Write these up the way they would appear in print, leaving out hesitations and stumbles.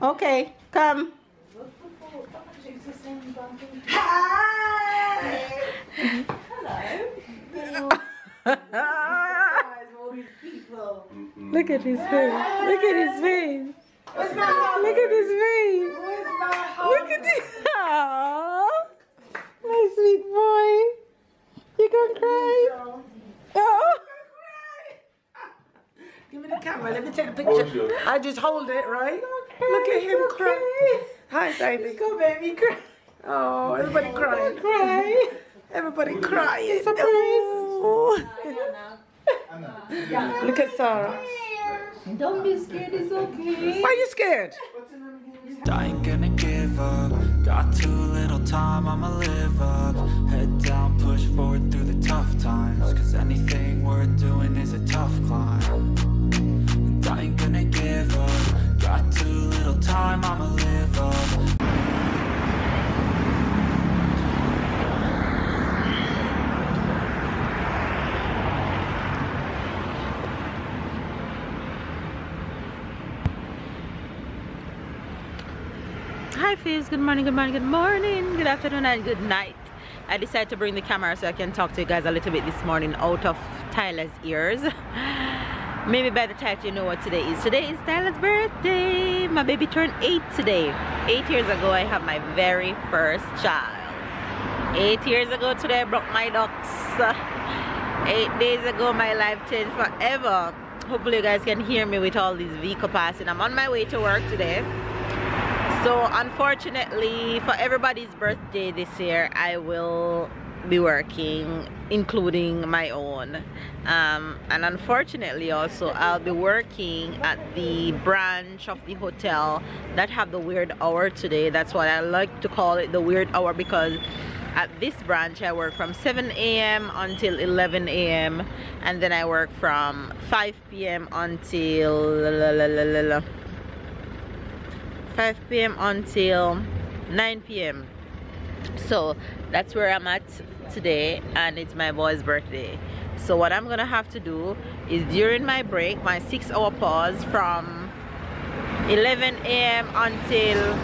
Okay, come. Hi! Hello. All these people. Look at his face. Look at his face. Where's my hug? Look at his face. Where's my hug? Look at this. Aww. My sweet boy. You gonna cry? Oh. Give me the camera. Let me take a picture. I just hold it, right? Look at him cry. Hi, baby. Let's go, baby. Cry. Oh, everybody crying. Cry. Everybody crying. Surprise. Oh. Look at Sarah. Don't be scared. It's okay. Why are you scared? I ain't gonna give up. Got too little time, I'ma live up. Head down, push forward through the tough times. Cause anything worth doing is a tough climb. And I ain't gonna give up. Got too little time, I'ma live up. Hi Faves, good morning, good morning, good morning, good afternoon and good night. I decided to bring the camera so I can talk to you guys a little bit this morning out of Tyler's ears. Maybe by the title you know what today is. Today is Tyler's birthday. My baby turned 8 today. 8 years ago I have my very first child. 8 years ago today I broke my ducks. 8 days ago my life changed forever. Hopefully you guys can hear me with all these vehicles passing. I'm on my way to work today. So unfortunately for everybody's birthday this year I will be working, including my own, and unfortunately also I'll be working at the branch of the hotel that have the weird hour today. That's what I like to call it, the weird hour, because at this branch I work from 7 a.m. until 11 a.m. and then I work from 5 p.m. until 5 p.m. until 9 p.m. So that's where I'm at today, and it's my boy's birthday. So what I'm gonna have to do is during my break, my 6-hour pause from 11 a.m. until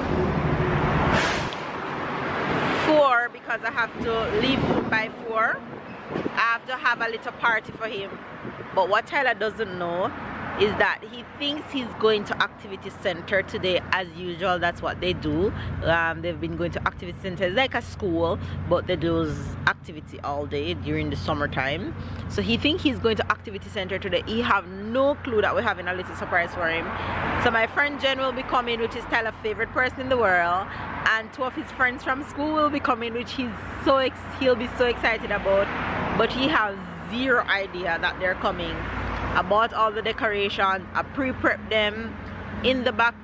4, because I have to leave home by 4. I have to have a little party for him. But what Tyler doesn't know is that he thinks he's going to activity center today as usual. That's what they do. They've been going to activity center. It's like a school, but they do activity all day during the summertime. So he thinks he's going to activity center today. He have no clue that we're having a little surprise for him. So my friend Jen will be coming, which is Tyler's favorite person in the world, and 2 of his friends from school will be coming, which he'll be so excited about. But he has zero idea that they're coming. I bought all the decorations, I pre-prepped them in the back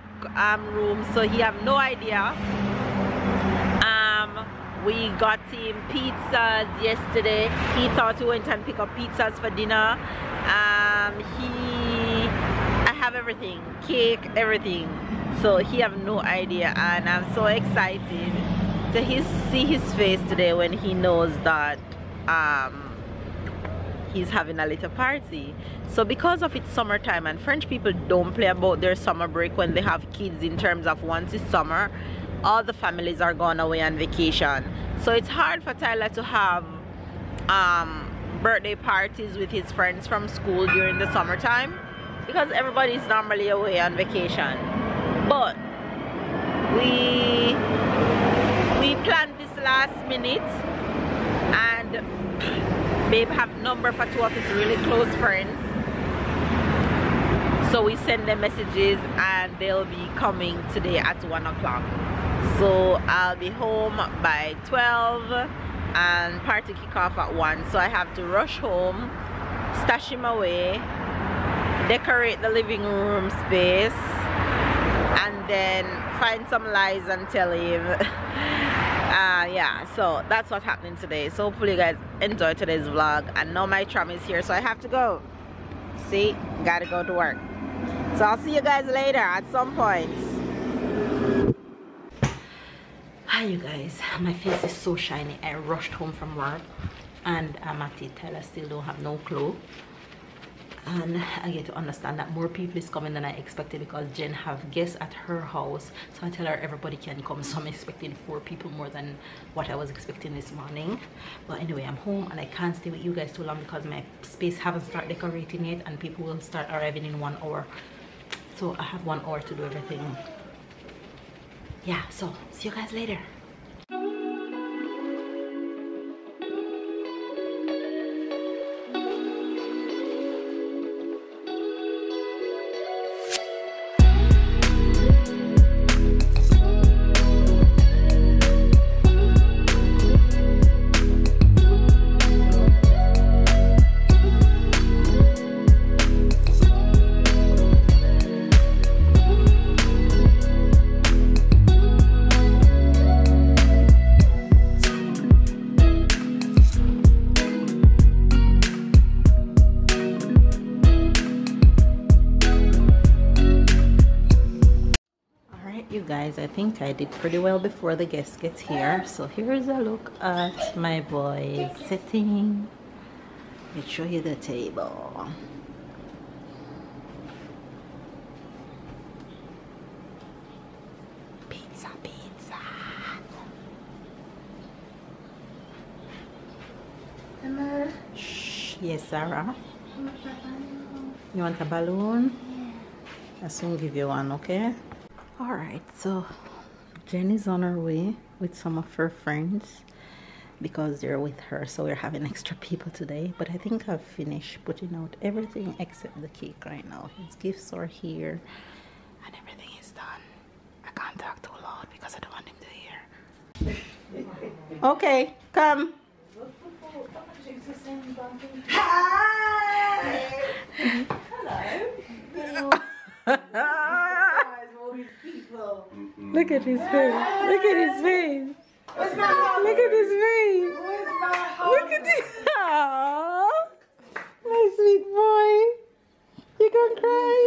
room, so he have no idea. We got him pizzas yesterday. He thought we went and pick up pizzas for dinner. I have everything, cake, everything. So he have no idea, and I'm so excited to see his face today when he knows that he's having a little party. So because of it's summertime, and French people don't play about their summer break when they have kids, in terms of once it's summer all the families are gone away on vacation. So it's hard for Tyler to have birthday parties with his friends from school during the summertime because everybody's normally away on vacation. But we planned this last minute, and babe have number for 2 of his really close friends, so we send them messages and they'll be coming today at 1 o'clock. So I'll be home by 12 and party kick off at 1. So I have to rush home, stash him away, decorate the living room space, and then find some lies and tell him. Yeah, so that's what's happening today. So hopefully you guys enjoy today's vlog. And now my tram is here, so I have to go. See, gotta go to work. So I'll see you guys later at some point. Hi you guys, my face is so shiny. I rushed home from work and I'm at it. Tyler still don't have no clue. and I get to understand that more people is coming than I expected because Jen have guests at her house, so I tell her everybody can come, so I'm expecting 4 people more than what I was expecting this morning. But anyway, I'm home and I can't stay with you guys too long because my space haven't started decorating yet and people will start arriving in 1 hour, so I have 1 hour to do everything. Yeah, so see you guys later. Guys, I think I did pretty well before the guests get here. So here's a look at my boy sitting. Let me show you the table. Pizza, pizza. Emma. Shh. Yes, Sarah. You want a balloon? I'll soon give you one, okay? Alright, so Jen is on her way with some of her friends because they're with her, so we're having extra people today. But I think I've finished putting out everything except the cake right now. His gifts are here and everything is done. I can't talk too loud because I don't want him to hear. Okay, come. Hi! Hello. Look at his face. Look at his face. Look at his face. Look at this. Aww. My sweet boy. You gonna cry?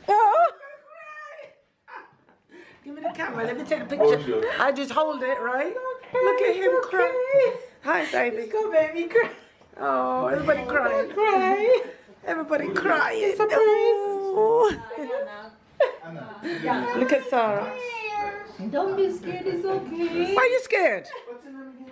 Oh. Give me the camera. Let me take a picture. I just hold it, right? Look at him cry. Hi, baby. Let's go, baby. Cry. Oh, everybody crying. Cry. Everybody crying. Surprise. Oh. Look at Sarah. Don't be scared, it's okay. Why are you scared?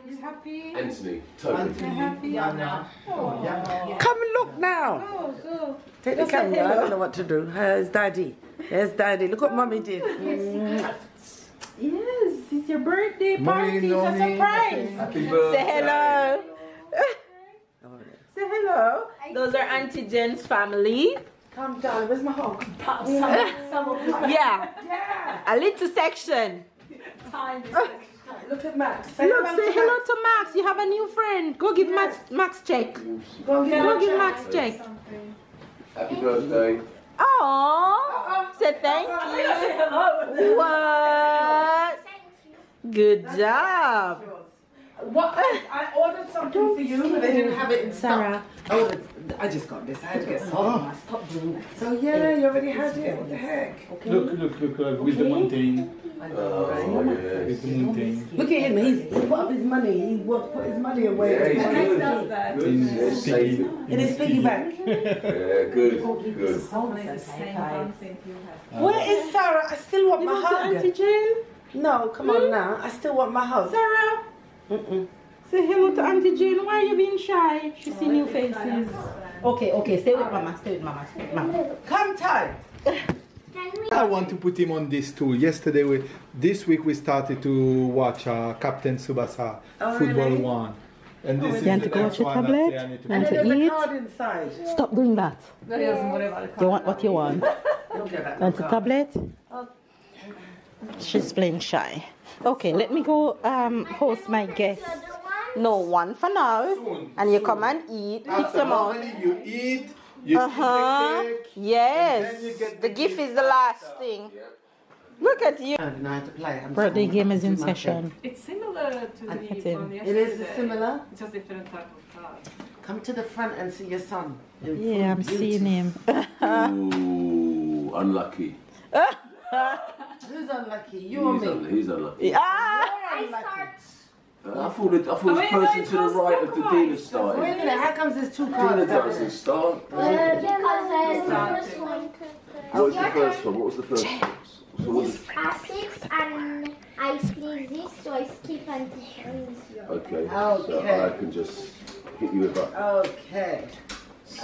You happy? Anthony, totally. You happy? Come and look now. Go, go. Take the camera. I don't know what to do. There's Daddy. There's Daddy. Look what Mommy did. Yes, it's your birthday party. It's a surprise. Happy birthday. Say hello. Say hello. Those are Auntie Jen's family. Come down. Where's my hug? Yeah. A little section. Look at Max. Say hello to Max. You have a new friend. Go give Max check. Go give Max check. Happy birthday. Aww. Say thank you. What? Good job. What? I ordered something for you, but they didn't have it in stock. Oh, I just got this. I had to get some. Stop doing that. So yeah, you already had it. What the heck? Okay. Look, with the mountain. Oh, yes. With the mountain. Look at him. He's put up his money. He wants to put his money away. Yeah, he's good. In Good. piggy. In his piggy bank. Yeah, good. Where is Sarah? I still want my hug. Auntie Jen? No, come on now. I still want my hug. Sarah? Say hello to Auntie Jane. Why are you being shy? She see new faces. Okay, stay with Mama. Stay with Mama. Come, Ty. I want to put him on this too. This week we started to watch Captain Tsubasa Football really? 1. And this You want to go watch your tablet? And there's a card inside. Stop doing that. You want what you want? Want a tablet? She's playing shy. Okay, let me go host my guests. No, one for now. And you come and eat. Pick them out. You eat. You eat the cake. Yes. And then you get The gift is the last thing. Look at you. Birthday game is in session. It's similar to the one yesterday. It is similar. It's just different type of card. Come to the front and see your son. Yeah, I'm seeing him. Ooh, unlucky. Who's unlucky? You or me? He's unlucky. Ah! You're unlucky. I thought the person to the right of the dealer started. Wait a minute, how comes there's two Dealer cards? doesn't start. Because there's the first one. What was the first one? What was the first one? So what was A6 and I skip this, so I skip and this. Okay. So I can just hit you with that. Okay.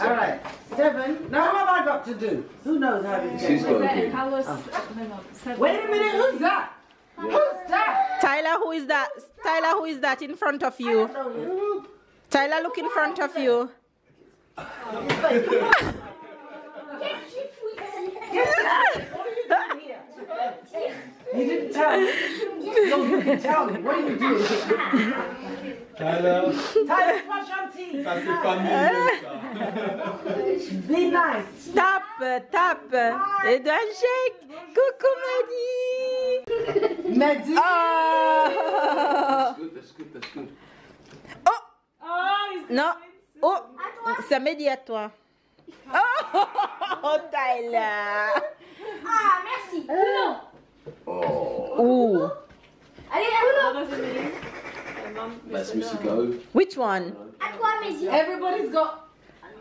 All right. 7. Now what have I got to do? Who knows how to do She's it? got to do. Carlos, Wait a minute, who's that? Who's that? Tyler, who is that? Tyler, who is that in front of you? Tyler, look in front of you. You didn't tell me. No, you didn't tell me. What are you doing? Tyler, Tyler, wash your teeth. ça c'est familier ça. Be nice. Tape. Et d'un shake. Coucou, Mehdi. Mehdi. Oh. That's good. Non. Oh. C'est Mehdi à toi. Oh, Tyler. Ah, merci. Non. Oh. Ooh. Allez, à what does it mean? That's Missy Go. Which one? toi, mes yeux. Everybody's got.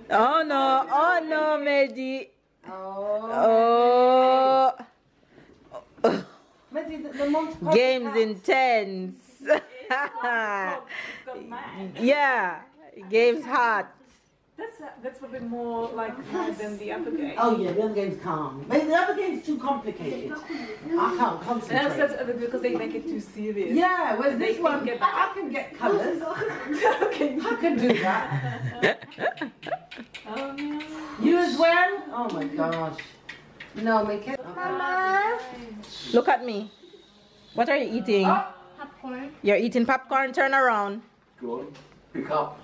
Oh no, Mehdi. Oh. Oh. Mehdi, the mom's Game's intense. Yeah, game's hot. That's a bit more like hard than the other game. Oh yeah, the other game's calm. Maybe the other game's too complicated. I can't concentrate. That's because they make it too serious. Yeah, whereas They this can one, get- I can get colours. I can do that. Oh, yeah. You as well? Oh my gosh. No, make it. Mama. Look at me. What are you eating? Popcorn. You're eating popcorn. Turn around. Go on. Pick up.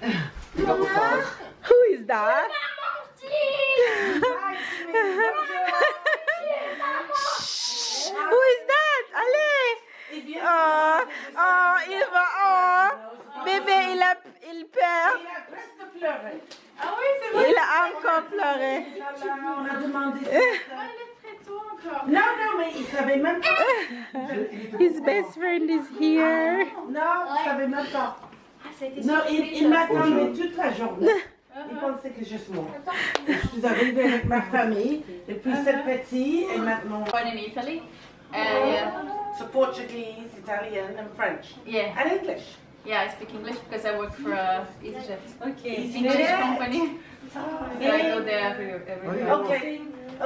Pick up the cards. Who is that? Who is that? Allez. Oh, Eva. Oh, bébé, il perd. Il a encore pleuré. On a demandé. Non, mais il savait même pas. His best friend is here. Non, il savait même pas. Non, il m'attendait toute la journée. Il pensait que je suis morte. Je suis arrivée avec ma famille, et puis c'est petit, et maintenant. Born in Italy. Yeah. So Portuguese, Italian, and French. Yeah. And English. Yeah, I speak English because I work for EasyJet. Okay. English company. So I go there every day. Okay.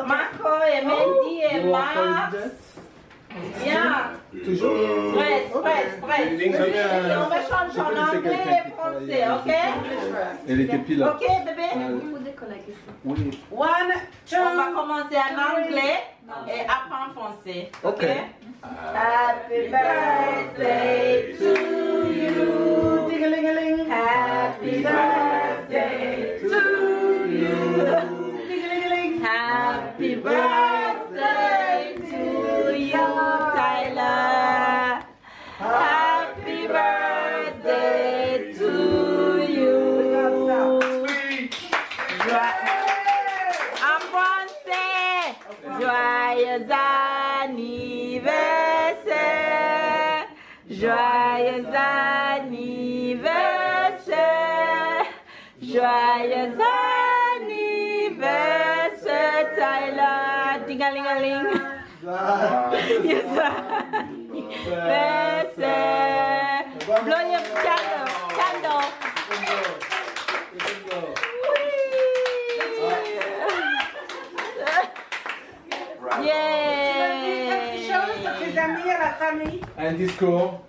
Marco et Mehdi et Max. Bien. Toujours. Presse. Et on va changer en anglais et français, ok? Elle était pile là. Ok, bébé? Oui. 1, 2. On va commencer en anglais et après en français, ok? Happy birthday to you. Ding-a-ling-a-ling. Happy birthday to you. Ding-a-ling-a-ling. Happy birthday to you, Tyler. Happy birthday to you. En français, joyeux anniversaire. Joyeux anniversaire. Joyeux anniversaire, Tyler. Ding-a-ling-a-ling. Yes, anniversaire. Blow your candle. Quelque chose à tes amis, à la famille. Un discours.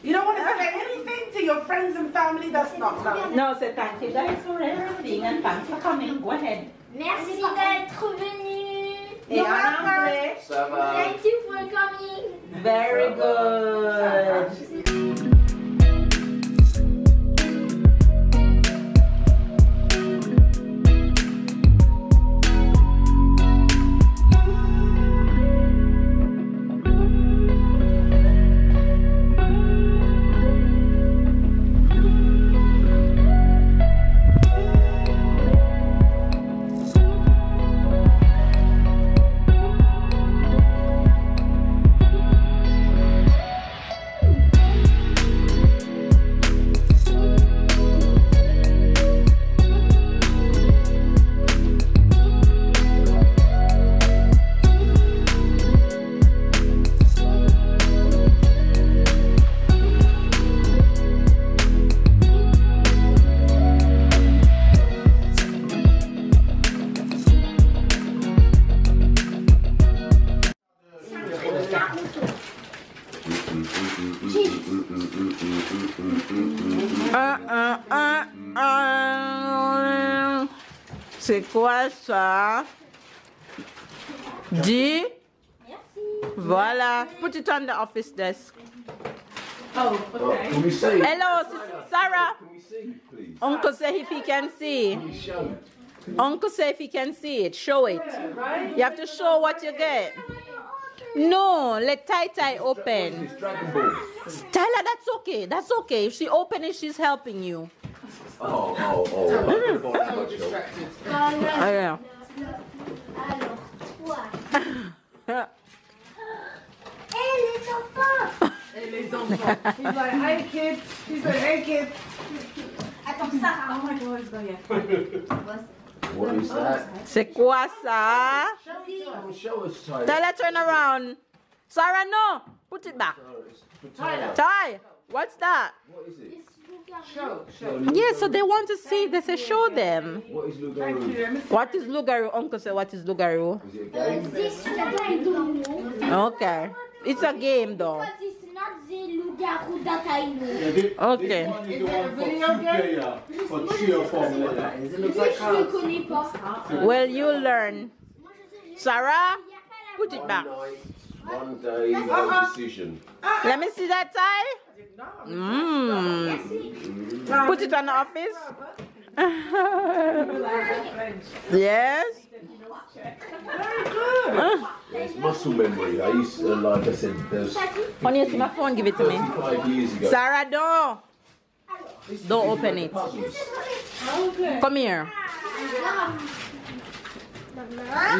You don't want to say anything to your friends and family. That's not nice. No, so thank you guys for everything and thanks for coming. Go ahead. Merci d'être venu. Et en anglais. Ça va. Thank you for coming. Very good. C'est quoi ça? Dis. Voilà. Put it on the office desk. Oh, okay. Can we see? Hello, Sarah. Can we see, please? Uncle say if he can see. Can we show? Uncle say if he can see it, show it. Right? You have to show what you get. No, let Tai open. It's Dragon Ball. Tyler, that's okay. That's okay. If she open it, she's helping you. Oh. I'm not gonna buy too much help. Oh, yeah. Alors, toi. Et les enfants. Et les enfants. He's like, hey kids. He's like, hey kids. Attends, Sarah. Oh my god, oh yeah. What is that? C'est quoi ça? Show us, Tyler. Tyler, turn around. Sarah, no. Put it back. Tyler. Ty, what's that? What is it? Show. Yeah, so they want to see. They say show them. What is Lugaroo? What is Lugaroo? Uncle said, what is Lugaroo? Is it a game? This I don't know. Okay. It's a game though. Because it's not the loup-garou that I know. Okay. This one is the one for two-player, for cheer formula. It looks Je like ne cards. connais pas. Well, you learn. Sarah, put it back. One day, one decision. Let me see that tie. Put it on the office. Yes. It's muscle memory. I used to, like I said, there's Honey, you see my phone? Give it to me. 35 years ago. Sarah, don't open it. Come here.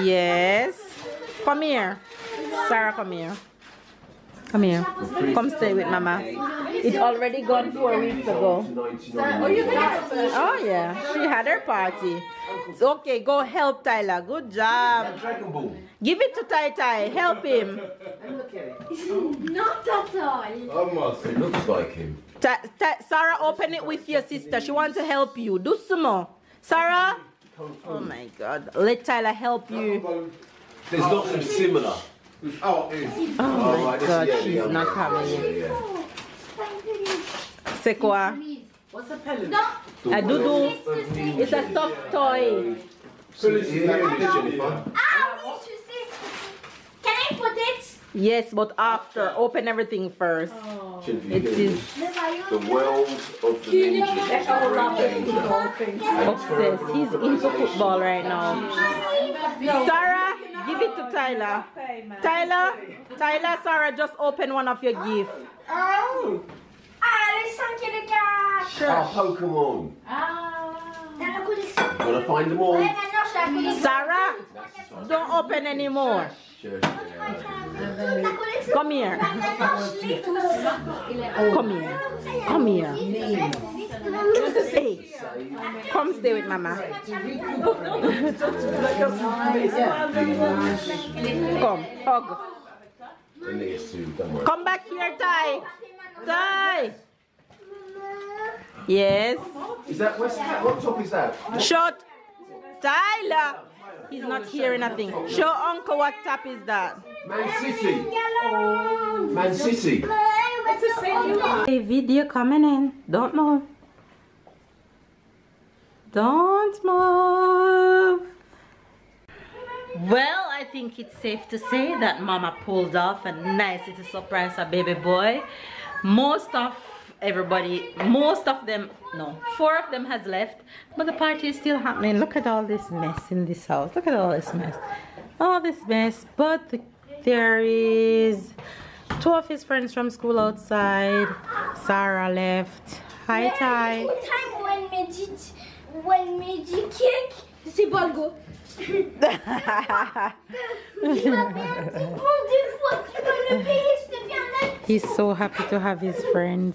Yes. Come here. Sarah, come here. Come here. Come stay with Mama. It's already gone 4 weeks ago. Oh yeah, she had her party. It's okay, go help Tyler. Good job. Dragon Ball. Give it to Tai Tai. Help him. Not at all. Almost. It looks like him. Sarah, open it with your sister. She wants to help you. Do some more. Sarah. Oh my God. Let Tyler help you. There's lots of similar. Oh, it's Oh my right, this- God, yeah, she's yeah, not yeah, having yeah, it. yeah. C'est quoi? What's a pellet? A doudou. It's a stuffed toy. So it's here, Jennifer. Ah oui, je sais. Can I put it? Yes, but after. Open everything first. Jennifer, you It get is it. The world of the ninjas are in danger. obsessed. He's into football right now. Sarah, give it to Tyler. Tyler, Sarah, just open one of your gifts. Oh. Ah, les 5 et les 4. Our Pokemon. Dans la collection. Gotta find them all. Ouais, maintenant je la collection. Sarah, don't open anymore. Sure. La collection. Come here. Maintenant je l'ai tous. Come here. Come here. Hey, come stay with Mama. Come, hug. And there's two, don't worry. Come back here, Ty. Ty. Yes. Is that West Cat? What top is that? Shut. Tyler. He's not hearing nothing. Show Uncle what tap is that. Man City. Man City. Hey, video coming in. Don't move. Don't move. Well, I think it's safe to say that Mama pulled off a nice little surprise for baby boy. Most of them, no, 4 of them has left, but the party is still happening. Look at all this mess in this house. Look at all this mess. All this mess, but there is 2 of his friends from school outside. Sarah left. Hi, Ty. Every time when me dit cake, c'est pas le go. Il m'appelle un petit bon des fois, tu vas le payer, je te viens là. He's so happy to have his friends.